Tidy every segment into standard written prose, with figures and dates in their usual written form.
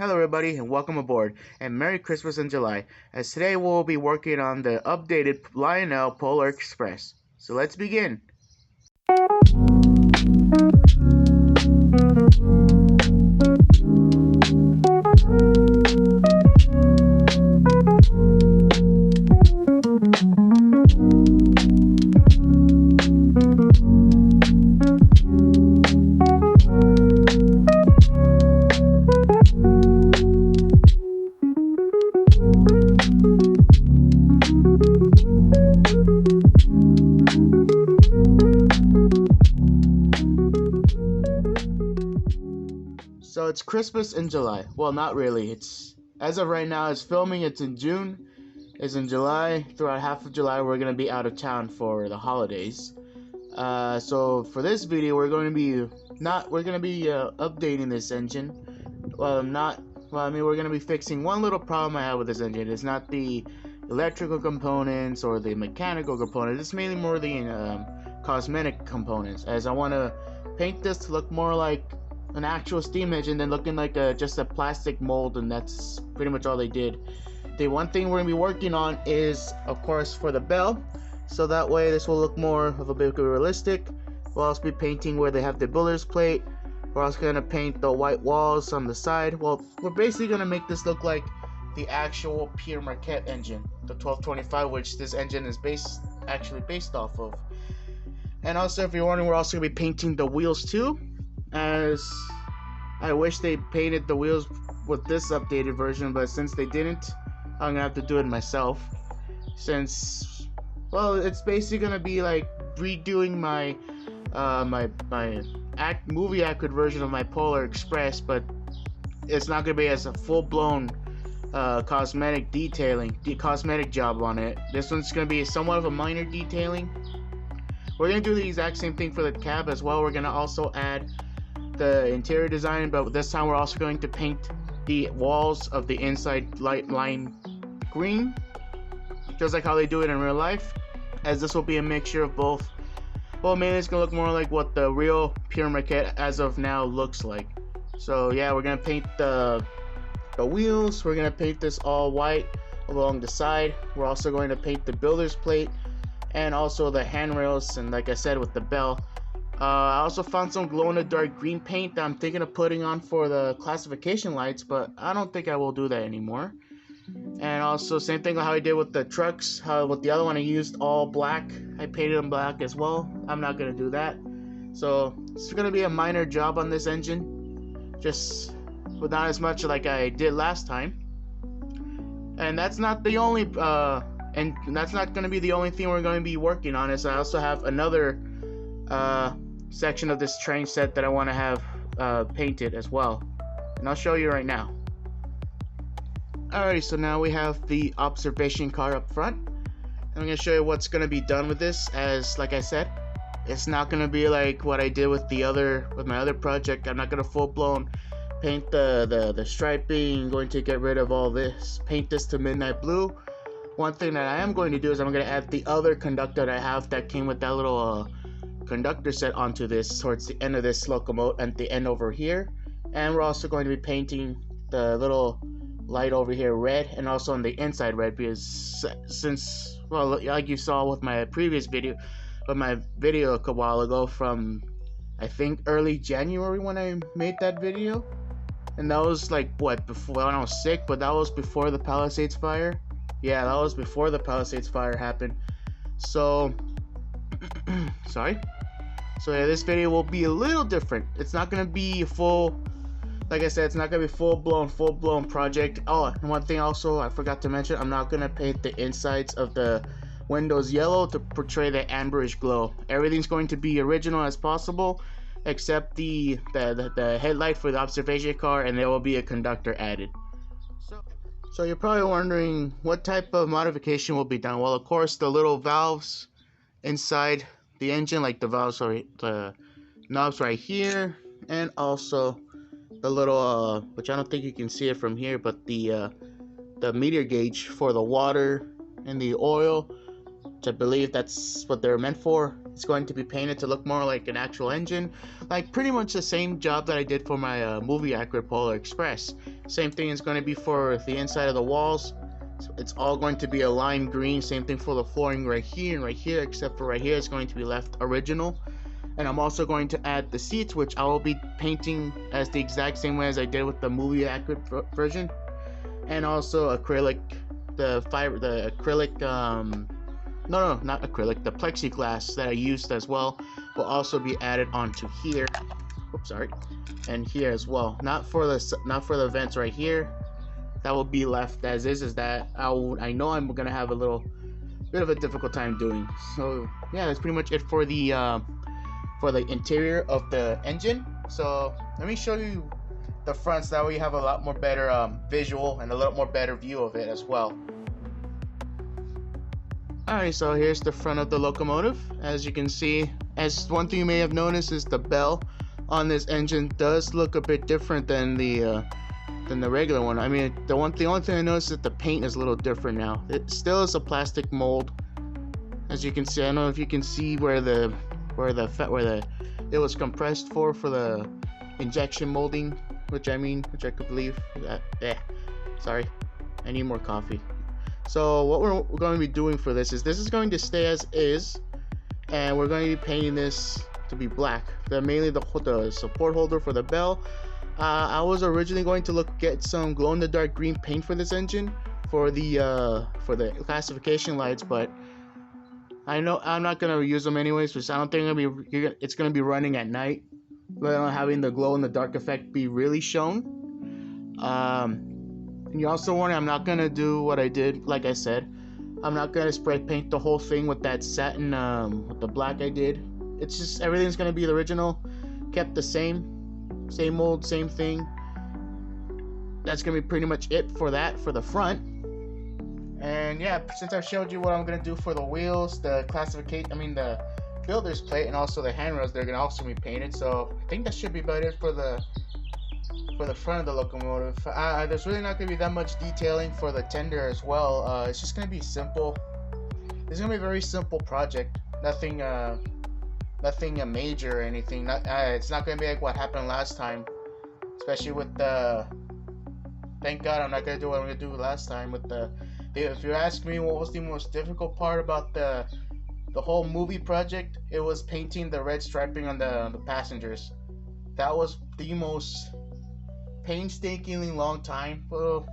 Hello everybody and welcome aboard, and Merry Christmas in July, as today we'll be working on the updated Lionel Polar Express. So let's begin. So it's Christmas in July. Well, not really. It's as of right now, it's filming. It's in June. It's in July. Throughout half of July, we're gonna be out of town for the holidays. So for this video, we're gonna be updating this engine. Well, not. Well, I mean, we're gonna be fixing one little problem I have with this engine. It's not the electrical components or the mechanical components. It's mainly more the cosmetic components, as I want to paint this to look more like an actual steam engine than looking like just a plastic mold, and that's pretty much all they did. The one thing we're gonna be working on is, of course, for the bell, so that way this will look more of a bit realistic. We'll also be painting where they have the builder's plate. We're also gonna paint the white walls on the side. Well, we're basically gonna make this look like the actual Pere Marquette engine, the 1225, which this engine is actually based off of. And also, if you're wondering, we're also gonna be painting the wheels too, as I wish they painted the wheels with this updated version, but since they didn't, I'm gonna have to do it myself. Since, well, it's basically gonna be like redoing my movie accurate version of my Polar Express, but it's not gonna be as a full-blown cosmetic job on it. This one's gonna be somewhat of a minor detailing. We're gonna do the exact same thing for the cab as well. We're gonna also add the interior design, but this time we're also going to paint the walls of the inside lime green, just like how they do it in real life, as this will be a mixture of both. Well, mainly it's gonna look more like what the real Pere Marquette as of now looks like. So yeah, we're gonna paint the wheels. We're gonna paint this all white along the side. We're also going to paint the builder's plate and also the handrails, and like I said, with the bell. I also found some glow-in-the-dark green paint that I'm thinking of putting on for the classification lights, but I don't think I will do that anymore. And also, same thing how I did with the trucks. How with the other one I used all black. I painted them black as well. I'm not gonna do that. So it's gonna be a minor job on this engine, just with not as much like I did last time. And that's not the only that's not gonna be the only thing we're gonna be working on. Is I also have another section of this train set that I want to have painted as well, and I'll show you right now. Alrighty, so now we have the observation car up front. I'm gonna show you what's gonna be done with this, as like I said, it's not gonna be like what I did with my other project. I'm not gonna full-blown paint the striping. I'm going to get rid of all this, paint this to midnight blue. One thing that I am going to do is I'm going to add the other conductor that I have that came with that little conductor set onto this towards the end of this locomotive, at the end over here. And we're also going to be painting the little light over here red, and also on the inside red, because since, well, like you saw with my previous video, a couple while ago from, I think, early January when I made that video, and that was like what, before, when I was sick, but that was before the Palisades fire. Yeah, that was before the Palisades fire happened. So sorry. So yeah, this video will be a little different. It's not gonna be full, like I said, it's not gonna be full-blown project. Oh, and one thing also I forgot to mention, I'm not gonna paint the insides of the windows yellow to portray the amberish glow. Everything's going to be original as possible, except the headlight for the observation car, and there will be a conductor added. So you're probably wondering what type of modification will be done. Well, of course, the little valves inside the engine, like the valves, sorry, the knobs right here, and also the little which I don't think you can see it from here, but the meter gauge for the water and the oil. which I believe that's what they're meant for. It's going to be painted to look more like an actual engine, like pretty much the same job that I did for my movie accurate Polar Express. Same thing is going to be for the inside of the walls. So it's all going to be a lime green. Same thing for the flooring right here and right here, except for right here it's going to be left original. And I'm also going to add the seats, which I will be painting as the exact same way as I did with the movie accurate version. And also acrylic, the acrylic, no, not acrylic, the plexiglass that I used as well will also be added onto here. Oops, sorry. And here as well. Not for the vents right here. That will be left as is that I know I'm gonna have a little bit of a difficult time doing. So yeah, that's pretty much it for the interior of the engine. So let me show you the front, so that way you have a lot more better visual and a little more better view of it as well. Alright, so here's the front of the locomotive. As you can see, as one thing you may have noticed is the bell on this engine does look a bit different than the regular one. I mean, the only thing I noticed is that the paint is a little different now. It still is a plastic mold. As you can see, I don't know if you can see where it was compressed for the injection molding, which I could believe that. Sorry, I need more coffee. So what we're going to be doing for this is going to stay as is, and we're going to be painting this to be black. Mainly the support holder for the bell. I was originally going to get some glow-in-the-dark green paint for this engine for the classification lights, but I know I'm not gonna use them anyways, because I don't think it's gonna be running at night, let alone having the glow-in-the-dark effect be really shown. And you also warn, I'm not gonna do what I did. Like I said, I'm not gonna spray paint the whole thing with that satin with the black I did. It's just everything's gonna be the original, kept the same mold, same thing. That's gonna be pretty much it for the front. And yeah, since I've showed you what I'm gonna do for the wheels, the builder's plate, and also the handrails, they're gonna also be painted. So I think that should be about it for the front of the locomotive. There's really not gonna be that much detailing for the tender as well. It's just gonna be simple. It's gonna be a very simple project. Nothing major or anything. It's not gonna be like what happened last time, especially with the. Thank God I'm not gonna do what I'm gonna do last time with the. If you ask me what was the most difficult part about the whole movie project, it was painting the red striping on the passengers. That was the most painstakingly long time. Well,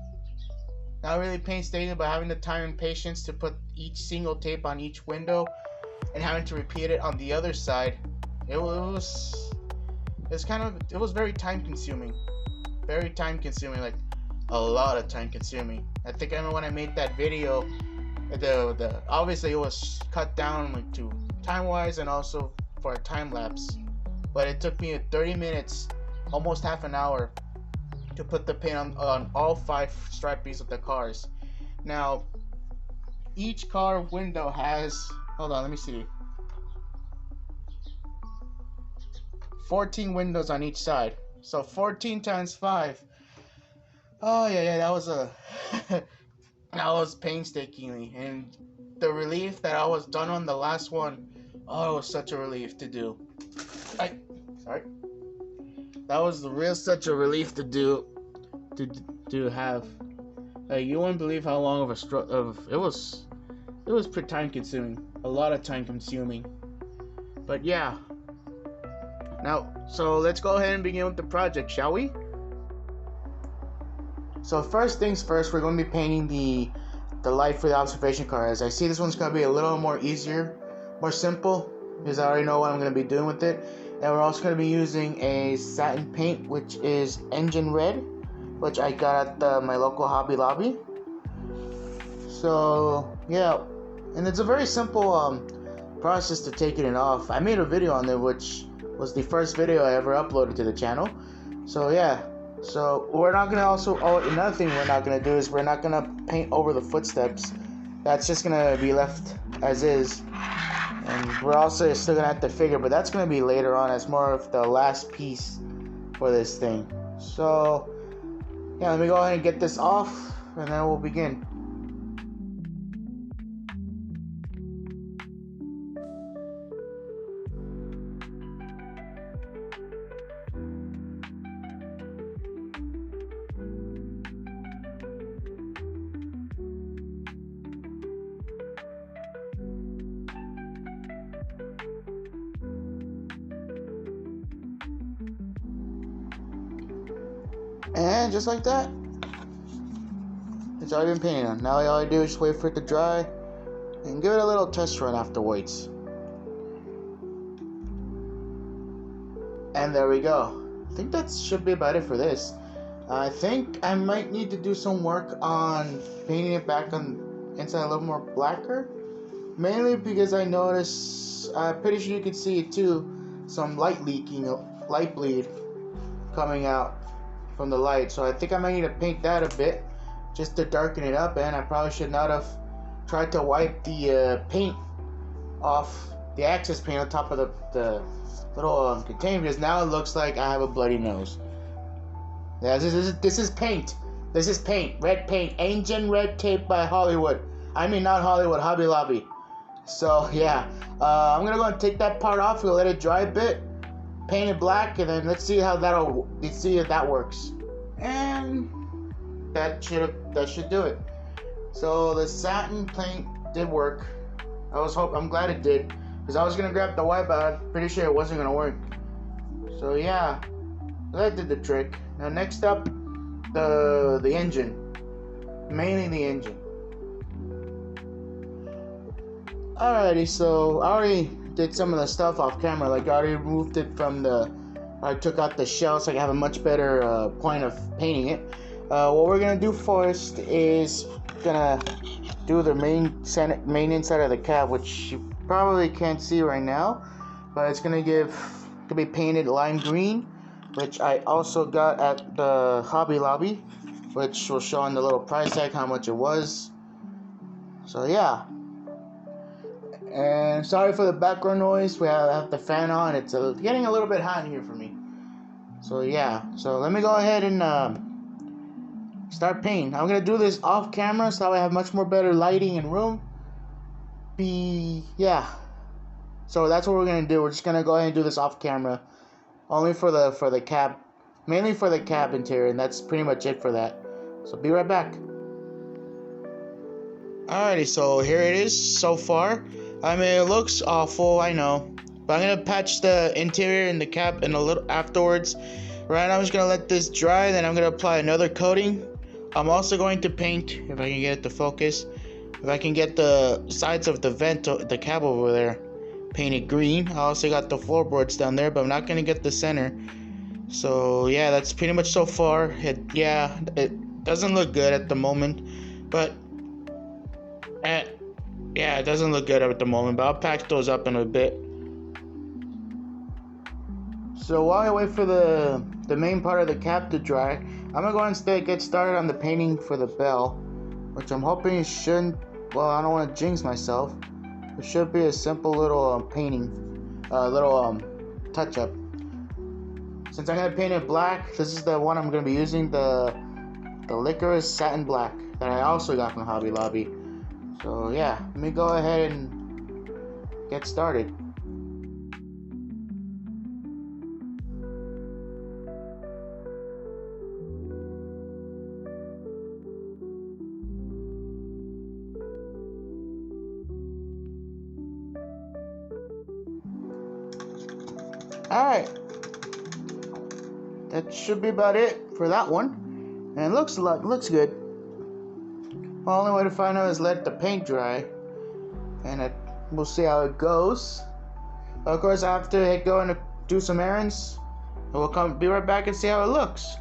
not really painstaking, but having the time and patience to put each single tape on each window and having to repeat it on the other side. It was very time consuming. Very time consuming, like a lot of time consuming. I think I remember when I made that video, the obviously it was cut down like to time wise and also for a time lapse. But it took me 30 minutes, almost half an hour, to put the paint on all 5 stripies of the cars. Now, each car window has, hold on, let me see, 14 windows on each side. So 14 times 5. Oh yeah, that was that was painstakingly, and the relief that I was done on the last one, oh, it was such a relief to do. Sorry. That was such a relief to do, to have. Like, you wouldn't believe how long of it was pretty time consuming, a lot of time consuming. But yeah. Now, so let's go ahead and begin with the project, shall we? So first things first, we're going to be painting the light for the observation car. As I see, this one's going to be a little more easier, more simple, because I already know what I'm going to be doing with it. And we're also going to be using a satin paint, which is engine red, which I got at my local Hobby Lobby. So yeah, and it's a very simple process to taking it off. I made a video on it, which was the first video I ever uploaded to the channel. So yeah, so we're not gonna another thing we're not gonna do is we're not gonna paint over the footsteps. That's just gonna be left as is, and we're also still gonna have to figure, but that's gonna be later on as more of the last piece for this thing. So yeah, let me go ahead and get this off, and then we'll begin. And just like that, it's already been painted on. Now all I do is just wait for it to dry and give it a little test run afterwards. And there we go. I think that should be about it for this. I think I might need to do some work on painting it back on inside a little more blacker. Mainly because I noticed, I'm pretty sure you can see it too, some light leaking, light bleed coming out from the light. So I think I might need to paint that a bit just to darken it up, and I probably should not have tried to wipe the paint off, the access paint on top of the little container, because now it looks like I have a bloody nose. Yeah, this is paint. This is paint. Red paint. Ancient red tape by Hollywood. I mean, not Hollywood, Hobby Lobby. So yeah, I'm gonna go and take that part off. We'll let it dry a bit, paint it black, and then let's see if that works. And that should do it. So the satin paint did work. I'm glad it did, because I was gonna grab the white, but I'm pretty sure it wasn't gonna work. So yeah, that did the trick. Now next up, the engine, mainly the engine. Alrighty, so I already did some of the stuff off camera. Like I already removed it from I took out the shell so I can have a much better point of painting it. What we're gonna do first is gonna do the main inside of the cab, which you probably can't see right now, but it's gonna be painted lime green, which I also got at the Hobby Lobby, which will show on the little price tag how much it was. So yeah. And sorry for the background noise. We have the fan on. It's getting a little bit hot in here for me. So yeah. So let me go ahead and start painting. I'm gonna do this off camera so I have much more better lighting and room. Yeah. So that's what we're gonna do. We're just gonna go ahead and do this off camera, only for the cab, mainly for the cab interior, and that's pretty much it for that. So be right back. Alrighty, so here it is so far. I mean, it looks awful, I know, but I'm gonna patch the interior and the cap in a little afterwards. Right now, I'm just gonna let this dry, then I'm gonna apply another coating. I'm also going to paint, if I can get it to focus, if I can get the sides of the the cab over there painted green. I also got the floorboards down there, but I'm not gonna get the center. So yeah, that's pretty much so far. It doesn't look good at the moment, but yeah, it doesn't look good at the moment, but I'll patch those up in a bit. So while I wait for the main part of the cap to dry, I'm gonna go and get started on the painting for the bell, which I'm hoping shouldn't, well, I don't want to jinx myself. It should be a simple little painting, touch up. Since I'm gonna paint it black, this is the one I'm gonna be using, the licorice satin black that I also got from Hobby Lobby. So yeah, let me go ahead and get started. Alright, that should be about it for that one, and it looks good. The only way to find out is let the paint dry, and we'll see how it goes. Of course, I have to go and do some errands, and we'll be right back and see how it looks.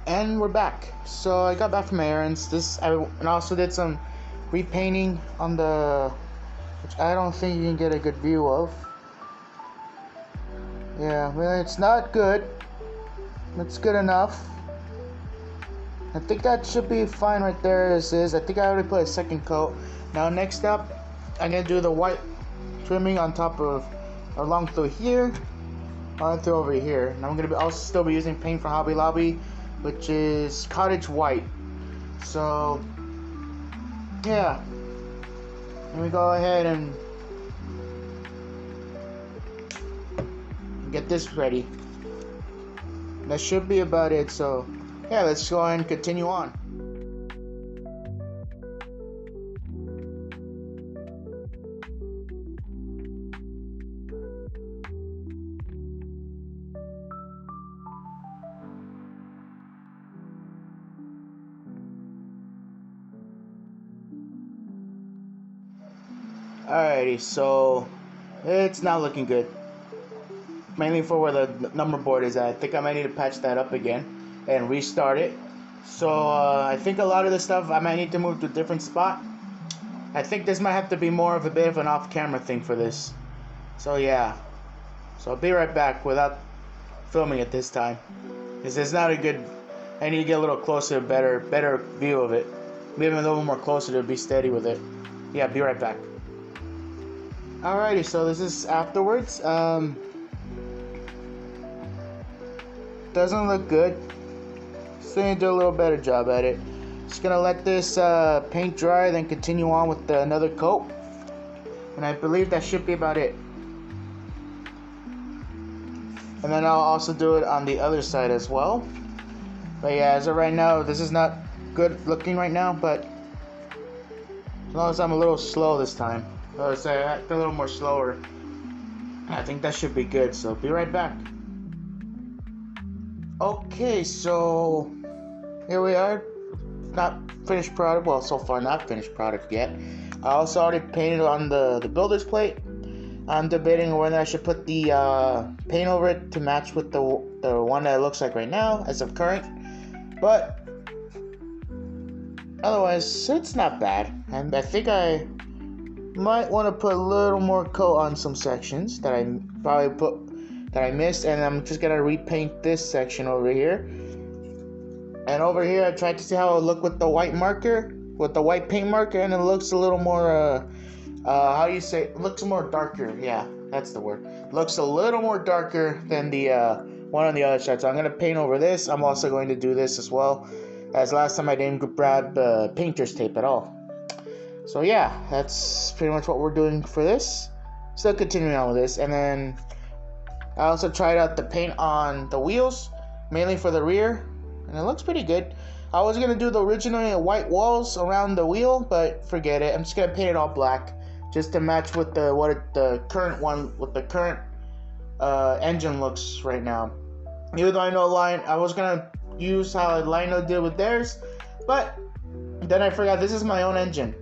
And we're back. So I got back from my errands. And also did some repainting on which I don't think you can get a good view of. Yeah, well, it's not good. It's good enough. I think that should be fine right there as is. I think I already put a second coat. Now next up, I'm gonna do the white trimming on top of, along through here, on through over here. And I'm gonna also still be using paint from Hobby Lobby, which is cottage white. So yeah, let me go ahead and get this ready. That should be about it. So yeah, let's go ahead and continue on. Alrighty, so it's not looking good. Mainly for where the number board is at. I think I might need to patch that up again and restart it. So I think a lot of this stuff I might need to move to a different spot. I think this might have to be more of a bit of an off-camera thing for this. So yeah. So I'll be right back without filming it this time. Because it's not a good... I need to get a little closer, better view of it. Maybe a little more closer to be steady with it. Yeah, be right back. Alrighty, so this is afterwards. Doesn't look good. Still need to do a little better job at it. Just gonna let this paint dry, then continue on with another coat. And I believe that should be about it. And then I'll also do it on the other side as well. But yeah, as of right now, this is not good looking right now, but as long as I'm a little slow this time, I act a little more slower, I think that should be good, so be right back. Okay, so here we are. Not finished product, well, so far not finished product yet. I also already painted on the builder's plate. I'm debating whether I should put the paint over it to match with the one that it looks like right now as of current. But otherwise, it's not bad. And I think I might want to put a little more coat on some sections that I missed, and I'm just gonna repaint this section over here. And over here, I tried to see how it would look with the white marker, with the white paint marker, and it looks a little more how do you say? It looks more darker. Yeah, that's the word. Looks a little more darker than the one on the other side. So I'm gonna paint over this. I'm also going to do this as well, as last time I didn't grab painter's tape at all. So yeah, that's pretty much what we're doing for this. Still continuing on with this, and then I also tried out the paint on the wheels, mainly for the rear, and it looks pretty good. I was gonna do the original white walls around the wheel, but forget it. I'm just gonna paint it all black, just to match with the current engine looks right now. Even though I know I was gonna use how Lino did with theirs, but then I forgot this is my own engine.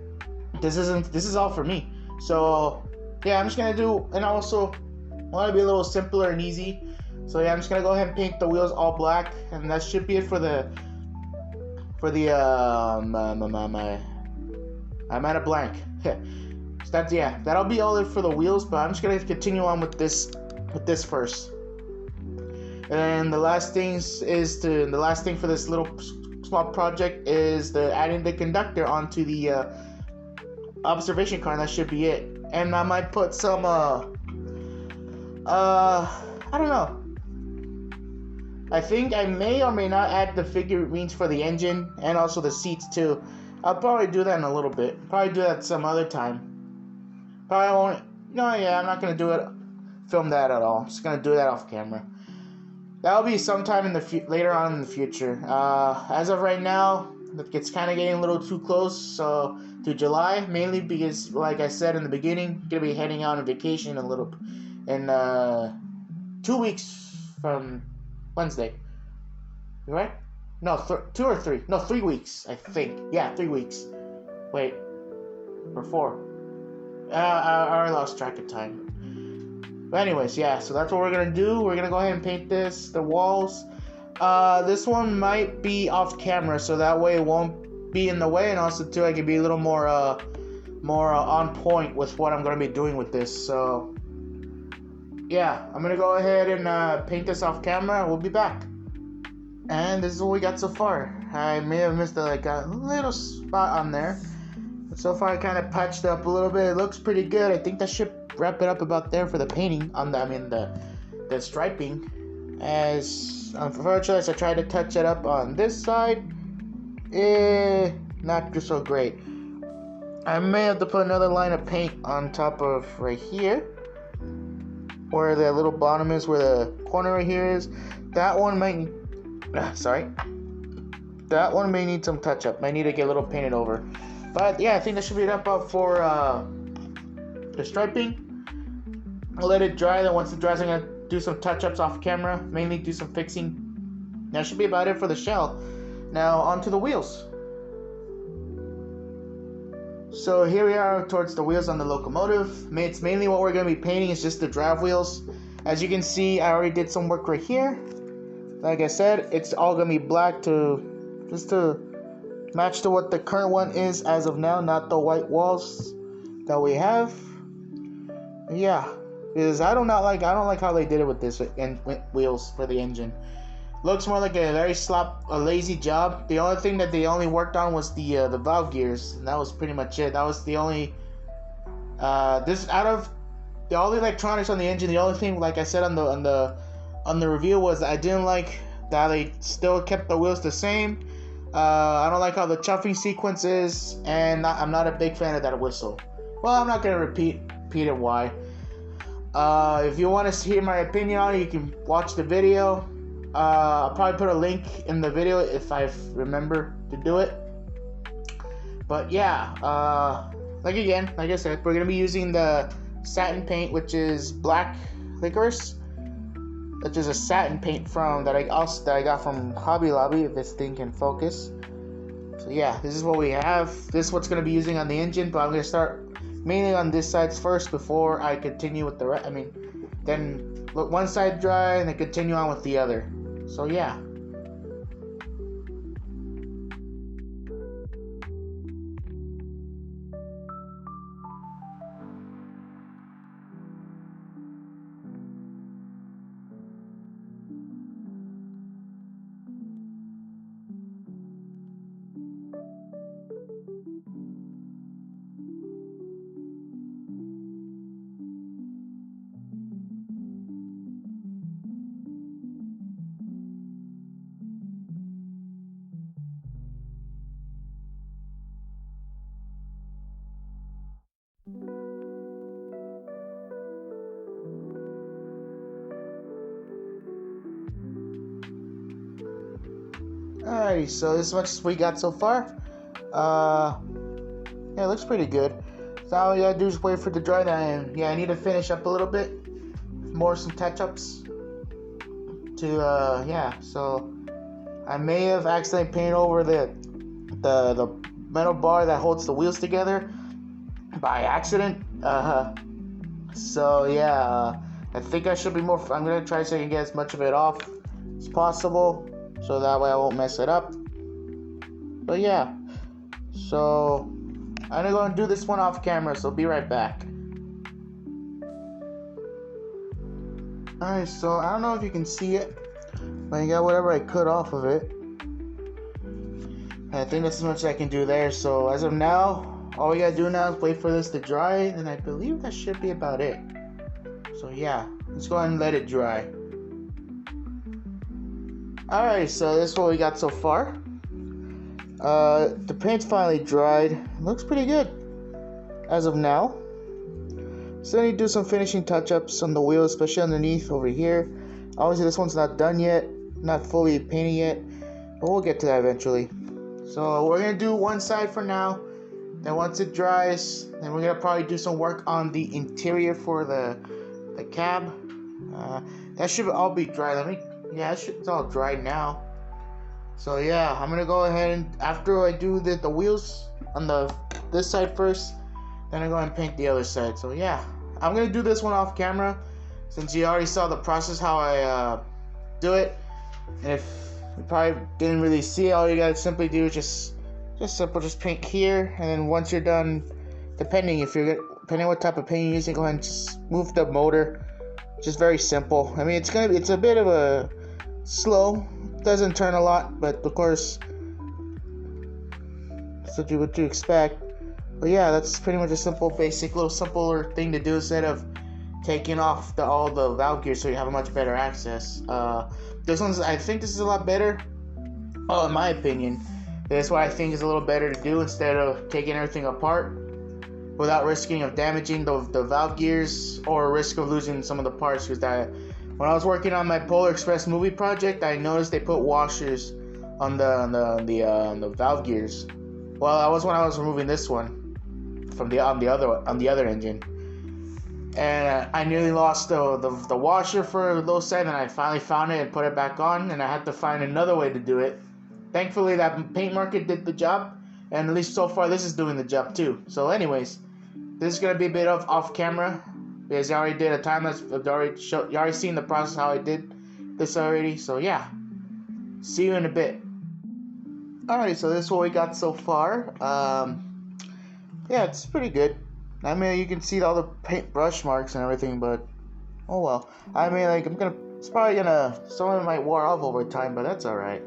This is all for me. So yeah, I'm just gonna do, and I also want to be a little simpler and easy. So yeah, I'm just gonna go ahead and paint the wheels all black, and that should be it for the I'm at a blank. So that's, yeah, that'll be all it for the wheels, but I'm just gonna continue on with this first. And the last thing for this little small project is adding the conductor onto the observation car, and that should be it. And I might put some I don't know. I think I may or may not add the figurines for the engine and also the seats too. I'll probably do that in a little bit. Probably do that some other time. Probably won't. No, yeah, I'm not gonna do it. Film that at all. I'm just gonna do that off camera. That'll be sometime in later on in the future. As of right now, it's kind of getting a little too close to July, mainly because, like I said in the beginning, I'm gonna be heading out on vacation in 2 weeks from Wednesday. Right? No, 2 or 3. No, 3 weeks, I think. Yeah, 3 weeks. Wait. Or 4. I already lost track of time. But anyways, yeah, so that's what we're going to do. We're going to go ahead and paint the walls. This one might be off camera, so that way it won't be in the way. And also, too, I can be a little more on point with what I'm going to be doing with this. So, yeah, I'm going to go ahead and paint this off camera. We'll be back. And this is what we got so far. I may have missed a little spot on there. But so far I kind of patched up a little bit. It looks pretty good. I think that should wrap it up about there for the painting on the striping. As unfortunately, as I tried to touch it up on this side, not just so great. I may have to put another line of paint on top of right here, where the little bottom is, where the corner right here is. That one might. That one may need some touch up. Might need to get a little painted over. But yeah, I think that should be it up for the striping. I'll let it dry. Then once it dries, I'm gonna do some touch ups off camera. Mainly do some fixing. That should be about it for the shell. Now onto the wheels. So here we are towards the wheels on the locomotive. It's mainly what we're going to be painting is just the drive wheels. As you can see, I already did some work right here. Like I said, it's all going to be black just to match to what the current one is as of now, not the white walls that we have. Yeah, because I don't like how they did it with this wheels for the engine. Looks more like a lazy job. The only thing that they only worked on was the valve gears, and that was pretty much it. That was the only this out of all the electronics on the engine. The only thing, like I said on the review, was I didn't like that they still kept the wheels the same. I don't like how the chuffing sequence is, and I'm not a big fan of that whistle. Well, I'm not gonna repeat it why. If you want to hear my opinion on it, you can watch the video. I'll probably put a link in the video if I remember to do it. But yeah, like I said, we're gonna be using the satin paint, which is black licorice, which is a satin paint that I got from Hobby Lobby. If this thing can focus. So yeah, this is what we have. This is what's gonna be using on the engine, but I'm gonna start mainly on this side first before I continue with the rest. Then let one side dry and then continue on with the other. So yeah. Alrighty, so this is much as we got so far. Yeah, it looks pretty good. So all you gotta do is wait for it to dry down. And yeah, I need to finish up a little bit more, some touch-ups to yeah. So I may have accidentally painted over the metal bar that holds the wheels together by accident. So yeah, I think I should be more. I'm gonna try so I can get as much of it off as possible, so that way I won't mess it up. But yeah, so I'm gonna go and do this one off camera, so be right back. Alright, so I don't know if you can see it, but I got whatever I cut off of it. And I think that's as much as I can do there. So as of now, all we gotta do now is wait for this to dry, and I believe that should be about it. So yeah, let's go ahead and let it dry. Alright, so this is what we got so far. The paint's finally dried. It looks pretty good as of now. So I need to do some finishing touch-ups on the wheels, especially underneath over here. Obviously this one's not done yet, not fully painted yet, but we'll get to that eventually. So we're gonna do one side for now. Then once it dries, then we're gonna probably do some work on the interior for the cab. That should all be dry. Yeah, it's all dry now. So yeah, I'm gonna go ahead and after I do the wheels on this side first, then I go and paint the other side. So yeah, I'm gonna do this one off camera since you already saw the process how I do it. And if you probably didn't really see it, all you gotta simply do is just paint here, and then once you're done, depending what type of paint you're using, go ahead and just move the motor. Just very simple. It's a bit of a slow, doesn't turn a lot, but of course that's what you expect. But yeah, that's pretty much a simple, basic, little simpler thing to do instead of taking off all the valve gears, so you have a much better access. I think this is a lot better. Oh, in my opinion, that's what I think is a little better to do instead of taking everything apart without risking of damaging the valve gears or risk of losing some of the parts. Because when I was working on my Polar Express movie project, I noticed they put washers on the valve gears. Well, that was when I was removing this one from on the other engine, and I nearly lost the washer for low side, and I finally found it and put it back on, and I had to find another way to do it. Thankfully, that paint market did the job, and at least so far this is doing the job too. So anyways, this is gonna be a bit of off camera because I already did a time lapse. You already seen the process how I did this already. So yeah, see you in a bit. Alright, so this is what we got so far. Yeah, it's pretty good. I mean, you can see all the paint brush marks and everything, but oh well. I mean, like, it's probably gonna, some of it might wear off over time, but that's alright.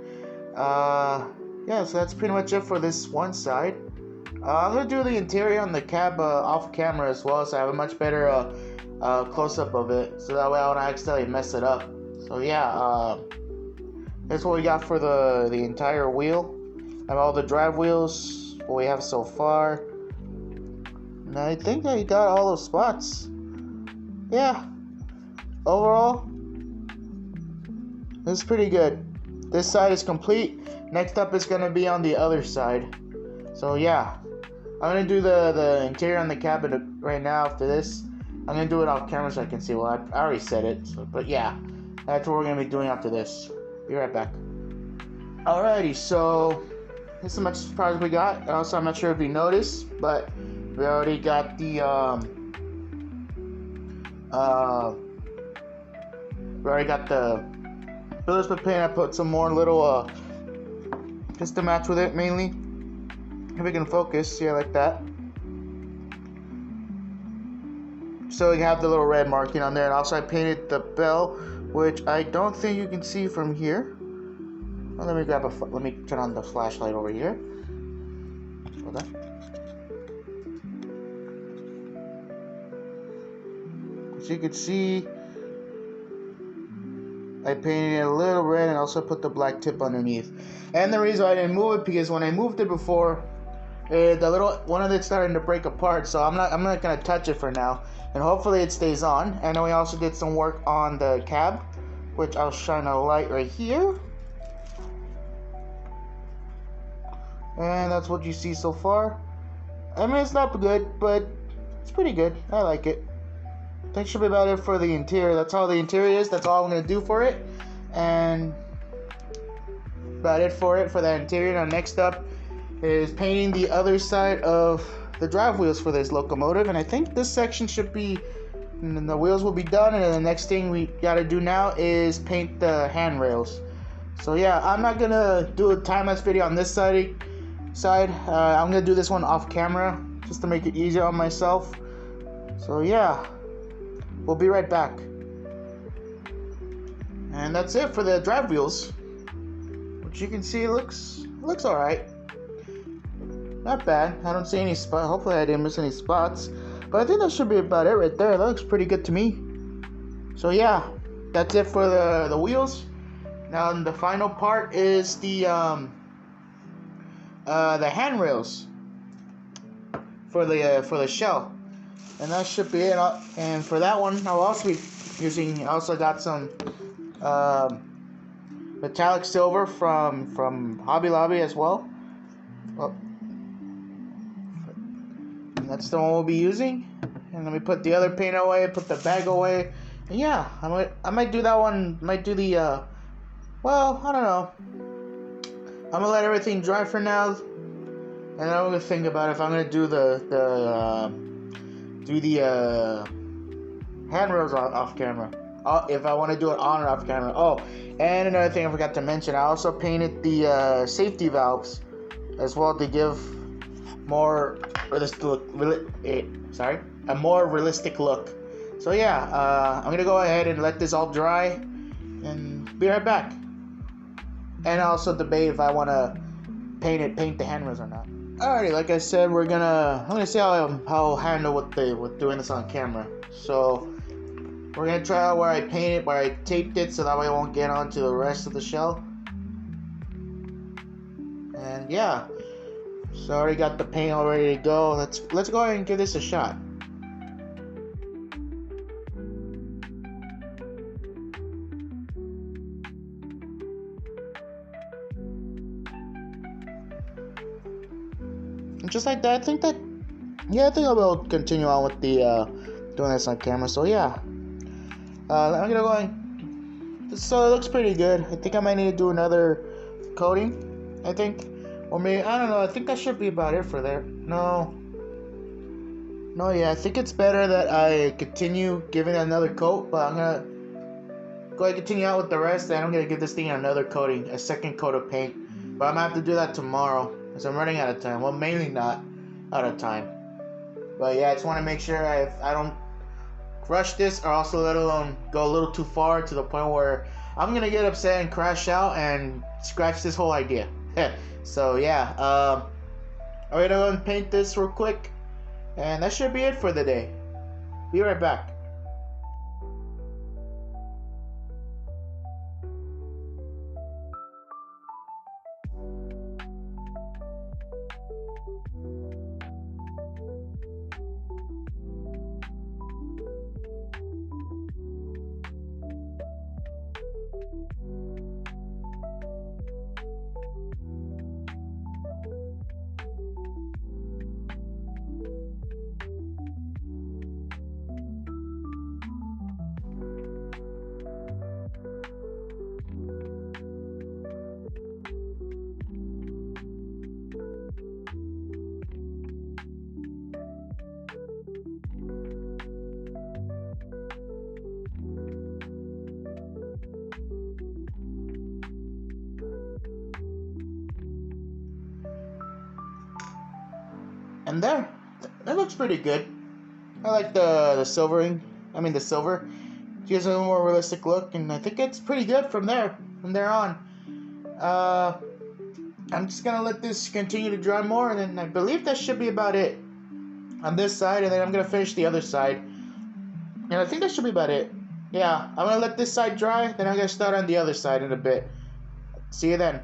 Yeah, so that's pretty much it for this one side. I'm gonna do the interior on the cab off camera as well, so I have a much better close-up of it, so that way I don't accidentally mess it up. So yeah, that's what we got for the entire wheel. I have all the drive wheels, what we have so far. And I think I got all those spots. Yeah. Overall, this is pretty good. This side is complete. Next up is going to be on the other side. So yeah. I'm going to do the interior on the cabin right now after this. I'm going to do it off camera so I can see. Well, I already said it. So, but yeah. That's what we're going to be doing after this. Be right back. Alrighty, so this is how much progress we got. Also, I'm not sure if you noticed, but we already got the fillers for paint. I put some more little just to match with it mainly. If we can focus, yeah, like that. So you have the little red marking on there, and also I painted the bell, which I don't think you can see from here. Well, let me turn on the flashlight over here. Hold on. As you can see, I painted it a little red and also put the black tip underneath. And the reason I didn't move it, because when I moved it before, the little one of it started to break apart. So I'm not gonna touch it for now, and hopefully it stays on. And then we also did some work on the cab, which I'll shine a light right here. And that's what you see so far. I mean, it's not good, but it's pretty good. I like it. I think should be about it for the interior. That's all the interior is. That's all I'm going to do for it. And about it for that interior. Now next up is painting the other side of the drive wheels for this locomotive. And I think this section should be, and then the wheels will be done. And then the next thing we got to do now is paint the handrails. So yeah, I'm not going to do a time-lapse video on this side. I'm gonna do this one off camera just to make it easier on myself. So yeah, we'll be right back. And that's it for the drive wheels, which you can see looks all right. Not bad. I don't see any spots. Hopefully I didn't miss any spots, but I think that should be about it right there. That looks pretty good to me. So yeah, that's it for the wheels. Now the final part is the handrails for the shell, and that should be it. And for that one, I'll also be using. I also got some metallic silver from Hobby Lobby as well. And that's the one we'll be using. And let me put the other paint away. Put the bag away. And yeah, I might do that one. Might do the well, I don't know. I'm gonna let everything dry for now, and I'm gonna think about if I'm gonna do the handrails off camera. If I want to do it on or off camera. Oh, and another thing I forgot to mention, I also painted the safety valves as well to give more a more realistic look. So yeah, I'm gonna go ahead and let this all dry, and be right back. And also debate if I want to paint the handrails or not. Alrighty, like I said, I'm gonna see how I'll handle with doing this on camera. So we're gonna try out where I painted, where I taped it, so that way it won't get onto the rest of the shell. And yeah, so I already got the paint all ready to go. Let's go ahead and give this a shot. Just like that, I think I will continue on with the doing this on camera. So yeah, I'm gonna go in. So it looks pretty good. I think I might need to do another coating. I think Or maybe, I don't know, I think that should be about it for there. No. No, yeah, I think it's better that I continue giving it another coat, but I'm gonna go ahead and continue out with the rest, and I'm gonna give this thing another coating, a second coat of paint. But I'm gonna have to do that tomorrow, because I'm running out of time. Well, mainly not out of time. But yeah, I just want to make sure I don't rush this, or also let alone go a little too far to the point where I'm gonna get upset and crash out and scratch this whole idea. So yeah, I'm gonna go and paint this real quick, and that should be it for the day. Be right back. And there, that looks pretty good. I like the silvering. I mean the silver. Gives it a more realistic look, and I think it's pretty good from there. From there on, I'm just gonna let this continue to dry more, and then I believe that should be about it on this side, and then I'm gonna finish the other side, and I think that should be about it. Yeah, I'm gonna let this side dry, then I'm gonna start on the other side in a bit. See you then.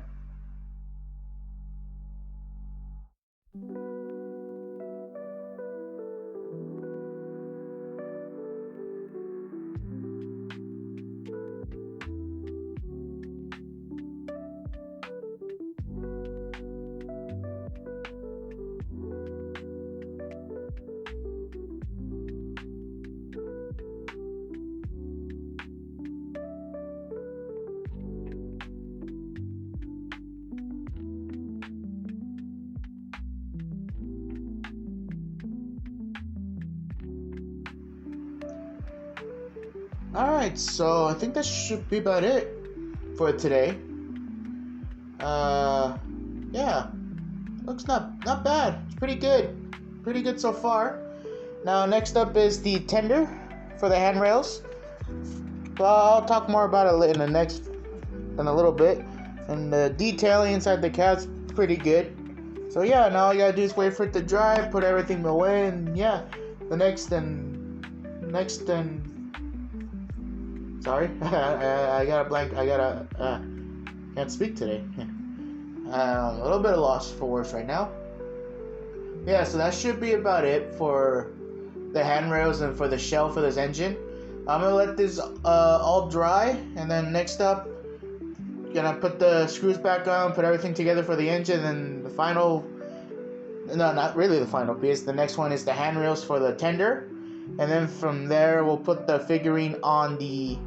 Alright, so I think that should be about it for today. Uh, yeah, looks not bad. It's pretty good. Pretty good so far. Now, next up is the tender for the handrails. But I'll talk more about it in a little bit. And the detailing inside the cab's pretty good. So yeah, now all you gotta do is wait for it to dry, put everything away, and yeah, the next and sorry, I got a blank. Can't speak today. A little bit of loss for words right now. Yeah, so that should be about it for the handrails and for the shell for this engine. I'm gonna let this all dry, and then next up, gonna put the screws back on, put everything together for the engine, and the final. No, not really the final piece. The next one is the handrails for the tender, and then from there we'll put the figurine on the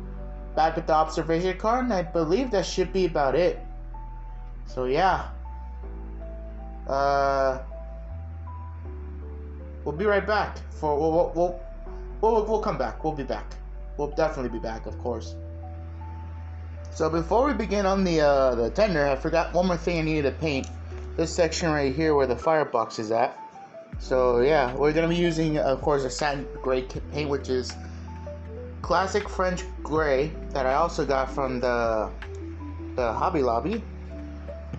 back of the observation car, and I believe that should be about it. So yeah, we'll be right back. We'll come back. We'll be back. We'll definitely be back, of course. So before we begin on the tender, I forgot one more thing I needed to paint. This section right here where the firebox is at. So yeah, we're gonna be using, of course, a satin gray paint, which is classic French gray that I also got from the Hobby Lobby.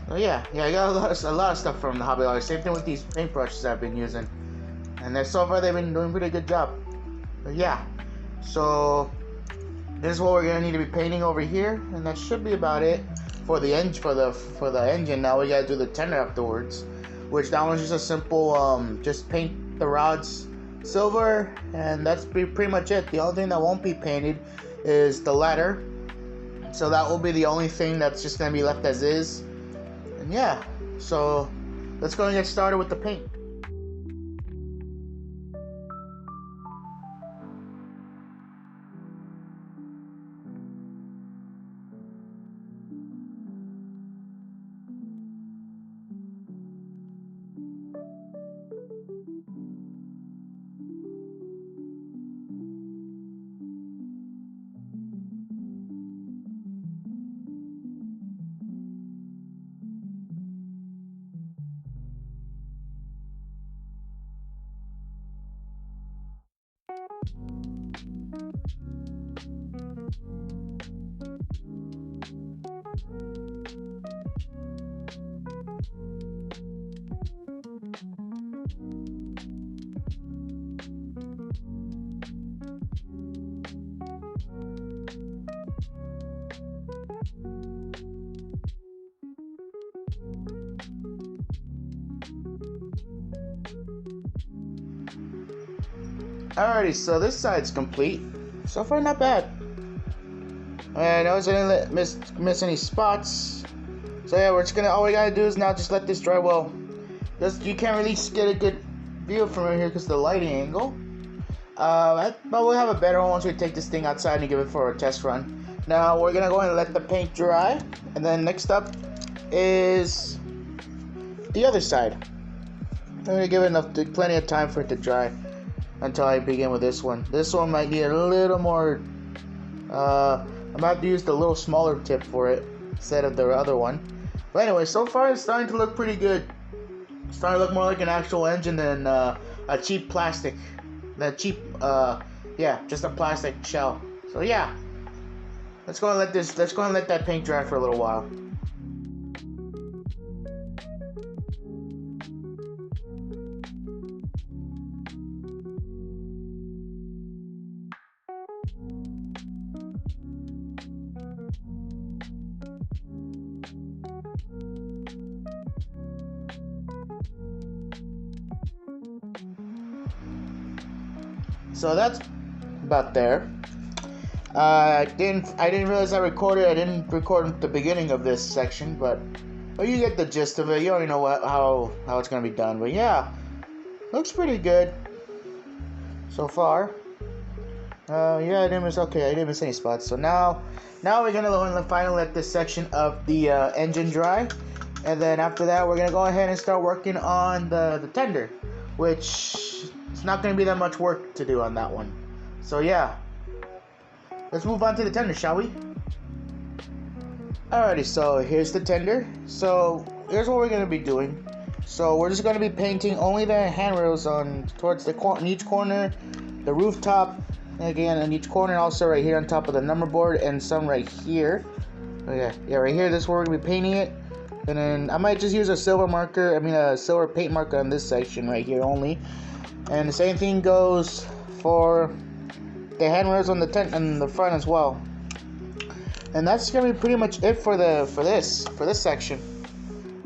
Oh yeah, I got a lot of stuff from the Hobby Lobby. Same thing with these paintbrushes I've been using, and so far they've been doing a pretty good job. But yeah, so this is what we're gonna need to be painting over here, and that should be about it for the engine. Now we gotta do the tender afterwards, which that one's just a simple just paint the rods silver, and that's pretty much it. The only thing that won't be painted is the ladder, so that will be the only thing that's just gonna be left as is. And yeah, so let's go and get started with the paint. Alrighty, so this side's complete. So far, not bad. And I didn't miss any spots. So yeah, we're just gonna. All we gotta do is now just let this dry well. You can't really get a good view from right here because of the lighting angle. But we'll have a better one once we take this thing outside and give it for a test run. Now we're gonna go and let the paint dry, and then next up is the other side. I'm gonna give it plenty of time for it to dry until I begin with this one. This one might need a little more. I'm about to use the little smaller tip for it instead of the other one. But anyway, so far it's starting to look pretty good. It's starting to look more like an actual engine than a cheap plastic. Yeah, just a plastic shell. So yeah, let's go and let that paint dry for a little while. So that's about there. I didn't realize I didn't record the beginning of this section, but you get the gist of it. You already know how it's gonna be done. But yeah, looks pretty good so far. Yeah, I didn't miss any spots. So now we're gonna finally let this section of the engine dry, and then after that we're gonna go ahead and start working on the tender, which it's not going to be that much work to do on that one. So yeah, let's move on to the tender, shall we? Alrighty, so here's the tender. So here's what we're going to be doing. So we're just going to be painting only the handrails towards in each corner, the rooftop, again in each corner, and also right here on top of the number board, and some right here. Oh yeah, right here. This is where we're going to be painting it. And then I might just use a silver paint marker on this section right here only. And the same thing goes for the handrails on the tent and the front as well. And that's gonna be pretty much it for this section.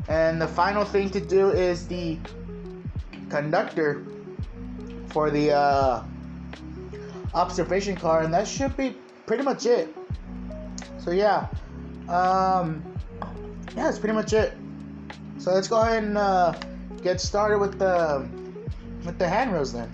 And the final thing to do is the conductor for the observation car, and that should be pretty much it. So yeah, that's pretty much it. So let's go ahead and get started with the handrails then.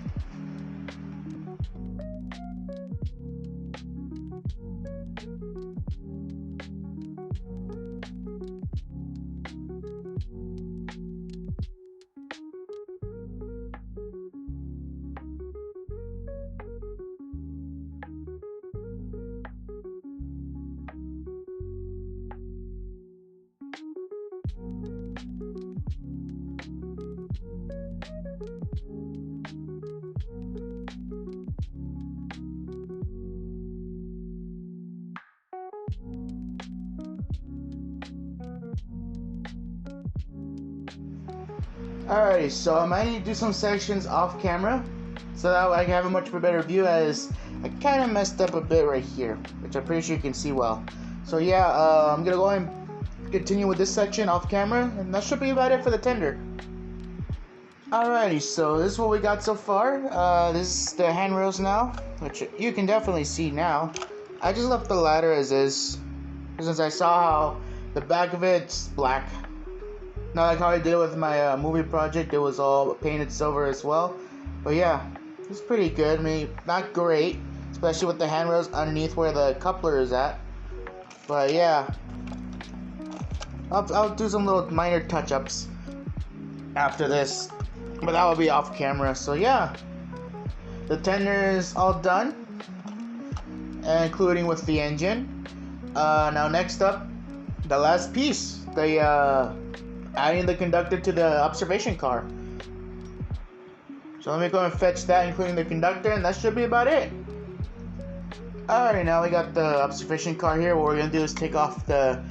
Alrighty, so I might need to do some sections off camera so that I can have a much better view, as I kind of messed up a bit right here, which I'm pretty sure you can see well. So yeah, I'm gonna go and continue with this section off camera, and that should be about it for the tender. Alrighty, so this is what we got so far. This is the handrails now, which you can definitely see now. I just left the ladder as is, since I saw how the back of it's black. Not like how I did with my movie project, it was all painted silver as well. But yeah, it's pretty good. I mean, not great, especially with the handrails underneath where the coupler is at. But yeah, I'll do some little minor touch-ups after this, but that will be off camera. So yeah, the tender is all done, including with the engine. Now next up, the last piece, the adding the conductor to the observation car. So let me go and fetch that, including the conductor, and that should be about it. Alright, now we got the observation car here. What we're gonna do is take off the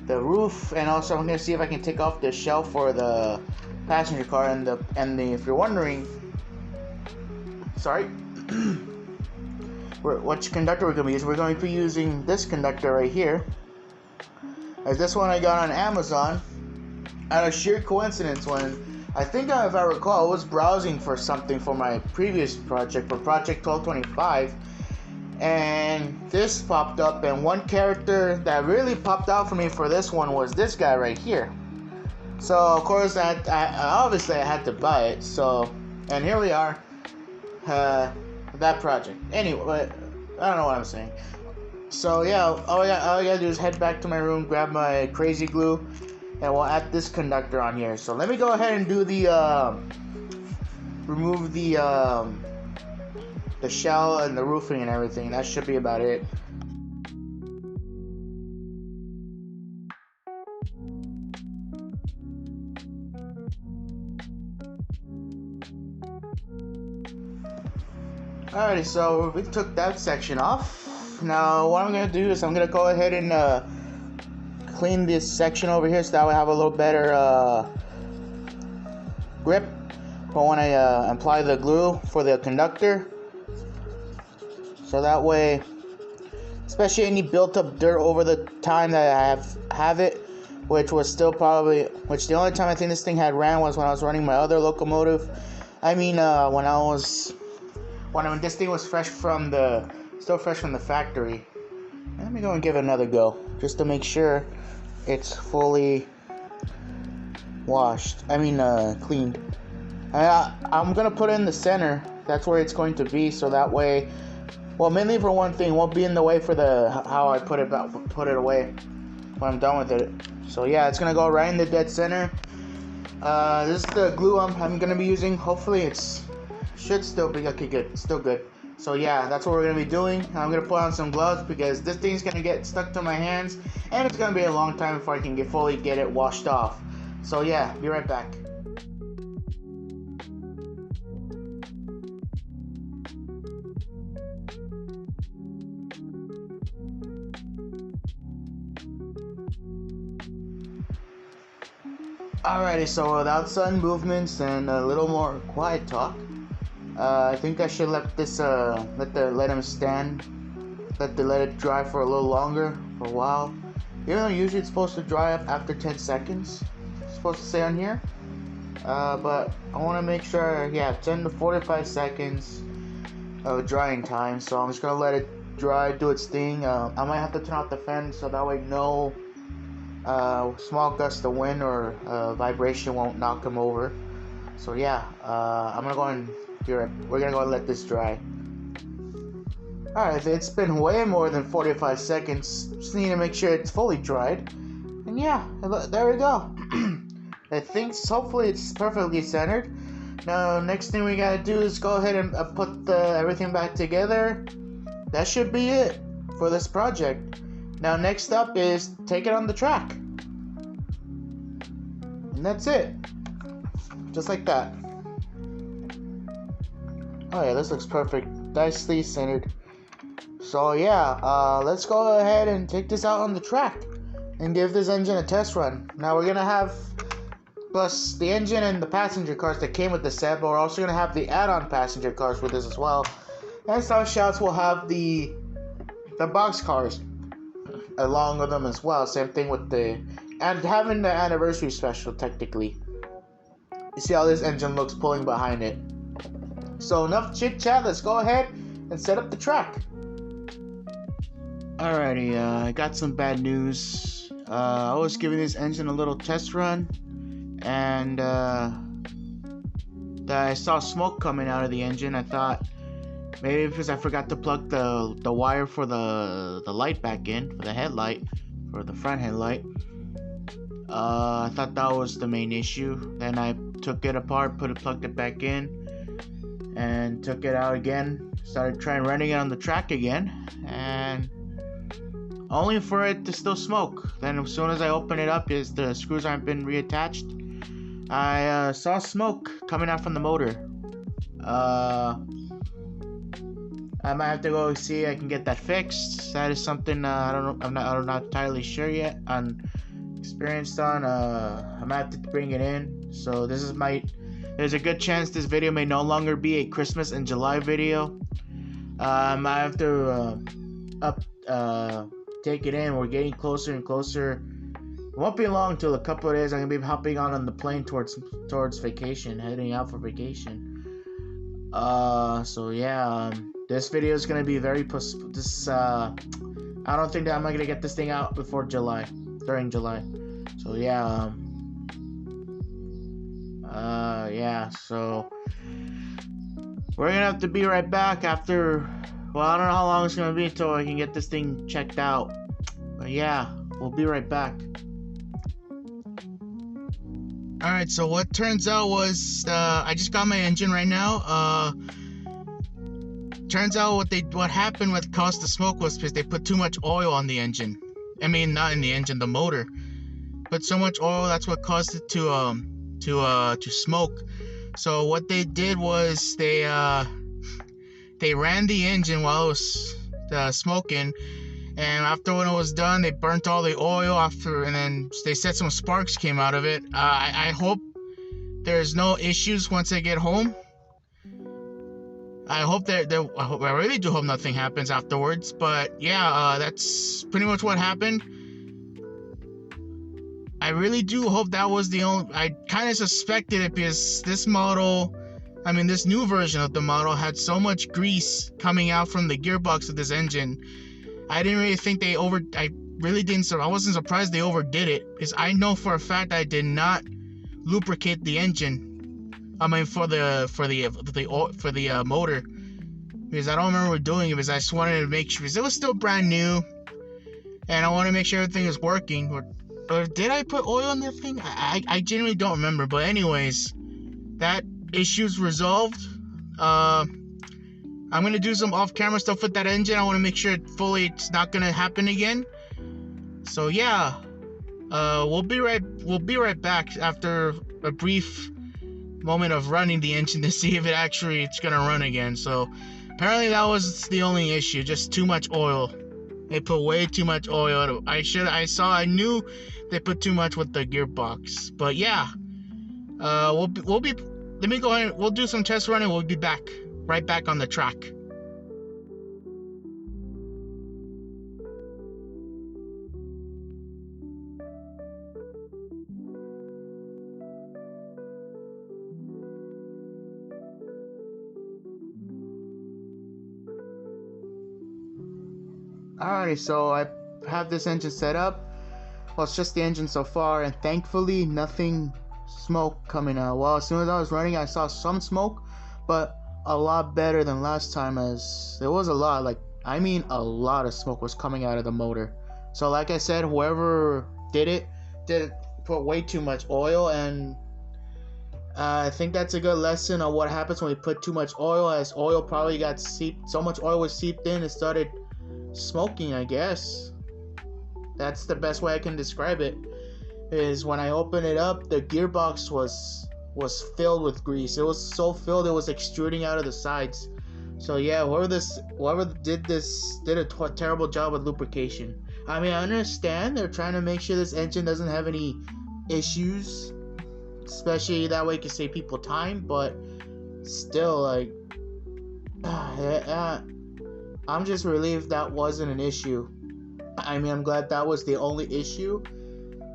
roof, and also I'm gonna see if I can take off the shell for the passenger car, and if you're wondering, sorry, which conductor we're gonna be using. We're going to be using this conductor right here. As this one I got on Amazon out of sheer coincidence. When I think, if I recall, I was browsing for something for my previous project, for Project 1225, and this popped up, and one character that really popped out for me for this one was this guy right here. So of course I obviously I had to buy it. So, and here we are, that project. Anyway, I don't know what I'm saying. So yeah, all I gotta do is head back to my room, grab my crazy glue, and we'll add this conductor on here. So let me go ahead and do the remove the shell and the roofing and everything. That should be about it. Alrighty, so we took that section off. Now what I'm gonna do is I'm gonna go ahead and clean this section over here so that we have a little better grip for when I apply the glue for the conductor. So that way, especially any built up dirt over the time that I have it, which the only time I think this thing had ran was when I was running my other locomotive. I mean, when this thing was still fresh from the factory. Let me go and give it another go, just to make sure it's fully washed. Cleaned. I'm gonna put it in the center. That's where it's going to be, so that way, well, mainly for one thing, won't be in the way for how I put it away when I'm done with it. So yeah, it's gonna go right in the dead center. This is the glue I'm gonna be using. Hopefully it should still be okay. Good, still good. So yeah, that's what we're gonna be doing. I'm gonna put on some gloves because this thing's gonna get stuck to my hands, and it's gonna be a long time before I can fully get it washed off. So yeah, be right back. Alrighty, so without sudden movements and a little more quiet talk, I think I should let him stand, let it dry for a little longer, for a while. Even though usually it's supposed to dry up after 10 seconds, it's supposed to say on here. But I want to make sure, 10 to 45 seconds of drying time. So I'm just gonna let it dry, do its thing. I might have to turn off the fan so that way no small gust of wind or vibration won't knock them over. So yeah, I'm gonna go and we're gonna go and let this dry. Alright, it's been way more than 45 seconds. Just need to make sure it's fully dried. And yeah, there we go. I think hopefully it's perfectly centered. Now, next thing we gotta do is go ahead and put everything back together. That should be it for this project. Now, next up is take it on the track. And that's it. Just like that. Oh yeah, this looks perfect. Nicely centered. So yeah, let's go ahead and take this out on the track and give this engine a test run. Now we're gonna have, plus the engine and the passenger cars that came with the set, but we're also gonna have the add-on passenger cars with this as well. And some shots will have the box cars along with them as well. Same thing with having the anniversary special technically. You see how this engine looks pulling behind it. So enough chit chat, let's go ahead and set up the track. Alrighty, I got some bad news. I was giving this engine a little test run, and I saw smoke coming out of the engine. I thought maybe because I forgot to plug the wire for the light back in, for the headlight, for the front headlight. I thought that was the main issue. Then I took it apart, plugged it back in, and took it out again. Started trying running it on the track again, and only for it to still smoke. Then as soon as I open it up, is the screws aren't been reattached, I saw smoke coming out from the motor. I might have to go see if I can get that fixed. That is something I don't know. I'm not entirely sure yet. I'm experienced on. I might have to bring it in. So there's a good chance this video may no longer be a Christmas in July video. I might have to take it in. We're getting closer and closer. It won't be long till a couple of days. I'm gonna be hopping on the plane towards vacation, heading out for vacation. So yeah, this video is gonna be very I don't think that I'm gonna get this thing out before July, during July. So yeah, yeah. So we're gonna have to be right back after. Well, I don't know how long it's gonna be until I can get this thing checked out. But yeah, we'll be right back. Alright, so what turns out was I just got my engine right now. Turns out what happened what caused the smoke was because they put too much oil on the engine. I mean, not in the engine, the motor. Put so much oil, that's what caused it to smoke. So what they did was they ran the engine while it was smoking, and after when it was done, they burnt all the oil after, and then they said some sparks came out of it. I hope there's no issues once I get home. I really do hope nothing happens afterwards. But yeah, that's pretty much what happened. I really do hope that was the only. I kind of suspected it because this new version of the model had so much grease coming out from the gearbox of this engine. I didn't really think I wasn't surprised they overdid it, because I know for a fact I did not lubricate the engine. I mean, for the motor, because I don't remember doing it, because I just wanted to make sure, because it was still brand new, and I want to make sure everything is working. Or did I put oil on that thing? I genuinely don't remember. But anyways, that issue's resolved. I'm gonna do some off-camera stuff with that engine. I want to make sure it's not gonna happen again. So yeah, we'll be right back after a brief moment of running the engine to see if it's gonna run again. So apparently that was the only issue, just too much oil. They put way too much oil. I knew they put too much with the gearbox. But yeah, we'll be. Let me go ahead. We'll do some test running. We'll be right back on the track. Alrighty, so I have this engine set up. Well, it's just the engine so far, and thankfully nothing smoke coming out. Well, as soon as I was running, I saw some smoke, but a lot better than last time, as there was a lot, a lot of smoke was coming out of the motor. So like I said, whoever did put way too much oil, and I think that's a good lesson on what happens when we put too much oil, as oil probably got seeped, so much oil was seeped in, it started smoking, I guess. That's the best way I can describe it. Is when I opened it up, the gearbox was filled with grease. It was so filled it was extruding out of the sides. So yeah, whoever did this did a terrible job with lubrication. I mean, I understand they're trying to make sure this engine doesn't have any issues, especially that way it can save people time, but still, like, I'm just relieved that wasn't an issue. I mean, I'm glad that was the only issue,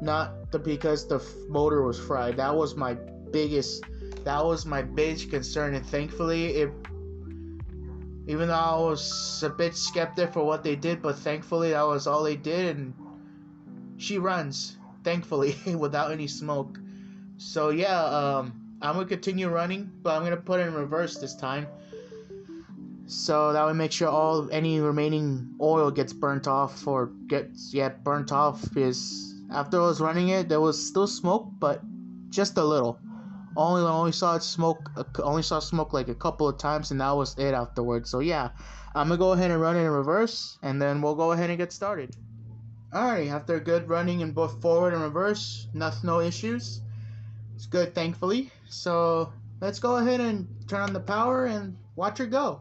not because the motor was fried. That was my biggest concern, and thankfully, even though I was a bit skeptic for what they did, but thankfully that was all they did, and she runs, thankfully, without any smoke. So yeah, I'm gonna continue running, but I'm gonna put it in reverse this time, so that would make sure any remaining oil gets burnt off, because after I was running it, there was still smoke, but just a little. Only saw smoke like a couple of times, and that was it afterwards. So yeah, I'm gonna go ahead and run it in reverse, and then we'll go ahead and get started. Alright, after a good running in both forward and reverse, no issues. It's good, thankfully. So let's go ahead and turn on the power and watch her go.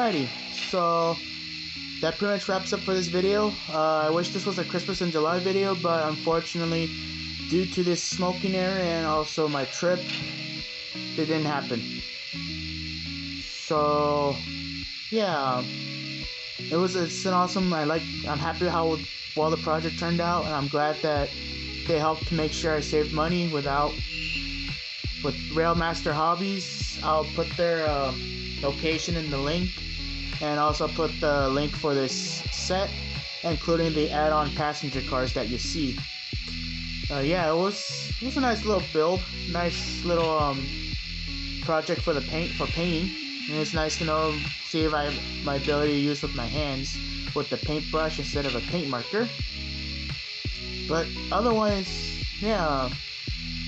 Alrighty, so that pretty much wraps up for this video. I wish this was a Christmas in July video, but unfortunately, due to this smoking area and also my trip, it didn't happen. So yeah, it's an awesome. I'm happy how well the project turned out, and I'm glad that they helped to make sure I saved money with Railmaster Hobbies. I'll put their location in the link, and also put the link for this set, including the add-on passenger cars that you see. Yeah, it was a nice little build, nice little project for painting. And it's nice to see if I have my ability to use with my hands with the paintbrush instead of a paint marker. But otherwise, yeah,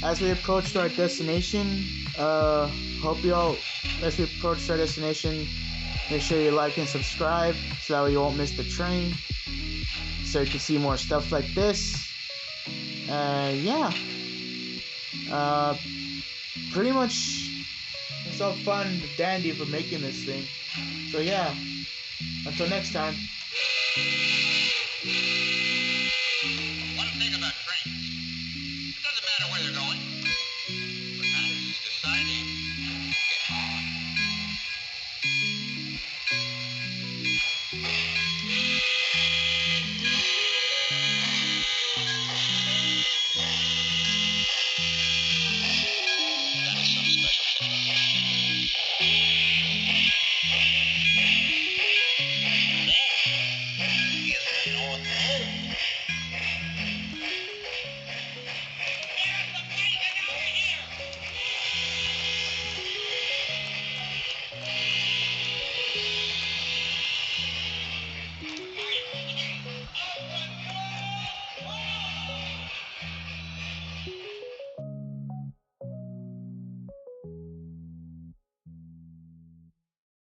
as we approach our destination, hope you all, as we approach our destination, make sure you like and subscribe so that way you won't miss the train, so you can see more stuff like this. Yeah, pretty much it's all fun and dandy for making this thing. So yeah, until next time.